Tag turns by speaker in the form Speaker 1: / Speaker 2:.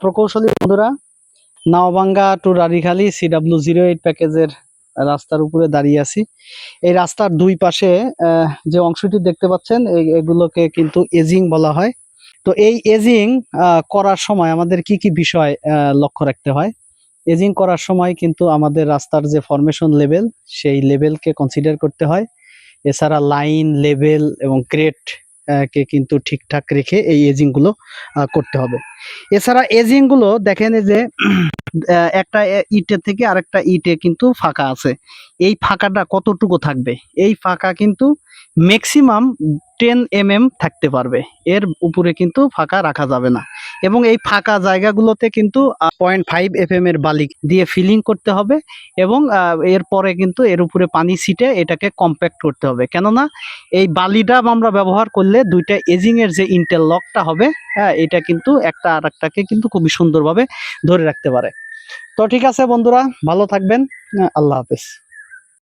Speaker 1: প্রকৌশলী বন্ধুরা, Naobhanga two রানীখালী CW08 প্যাকেজের রাস্তার উপরে দাঁড়িয়ে আছি। এই রাস্তার দুই পাশে যে অংশটি দেখতে পাচ্ছেন এগুলোকে কিন্তু এজিং বলা হয়। তো এই এজিং করার সময় আমাদের কি কি বিষয় লক্ষ্য রাখতে হয়? এজিং করার সময় কিন্তু আমাদের রাস্তার যে ফরমেশন লেভেল, সেই লেভেলকে কনসিডার করতে হয়। এছাড়া লাইন, লেভেল এবং গ্রেড কে কিন্তু ঠিকঠাক রেখে এই এজিং গুলো করতে হবে। এছাড়া এজিং গুলো দেখেন যে একটা ইটের থেকে আরেকটা ইটে কিন্তু ফাঁকা আছে। এই ফাঁকাটা কতটুকু থাকবে? এই ফাঁকা কিন্তু ম্যাক্সিমাম 10 mm থাকতে পারবে, এর উপরে কিন্তু ফাঁকা রাখা যাবে না। এবং এই ফাঁকা জায়গাগুলোতে কিন্তু 0.5 mm এর বালি দিয়ে ফিলিং করতে হবে এবং এরপরে কিন্তু এর উপরে পানি ছিটে এটাকে কম্প্যাক্ট করতে হবে। কেননা এই বালিটা আমরা ব্যবহার করলে দুইটা এজিং এর যে ইন্টারলকটা হবে, হ্যাঁ, এটা কিন্তু একটা আরেকটাকে কিন্তু খুবই সুন্দরভাবে ধরে রাখতে পারে। তো ঠিক আছে বন্ধুরা, ভালো থাকবেন। আল্লাহ হাফেজ।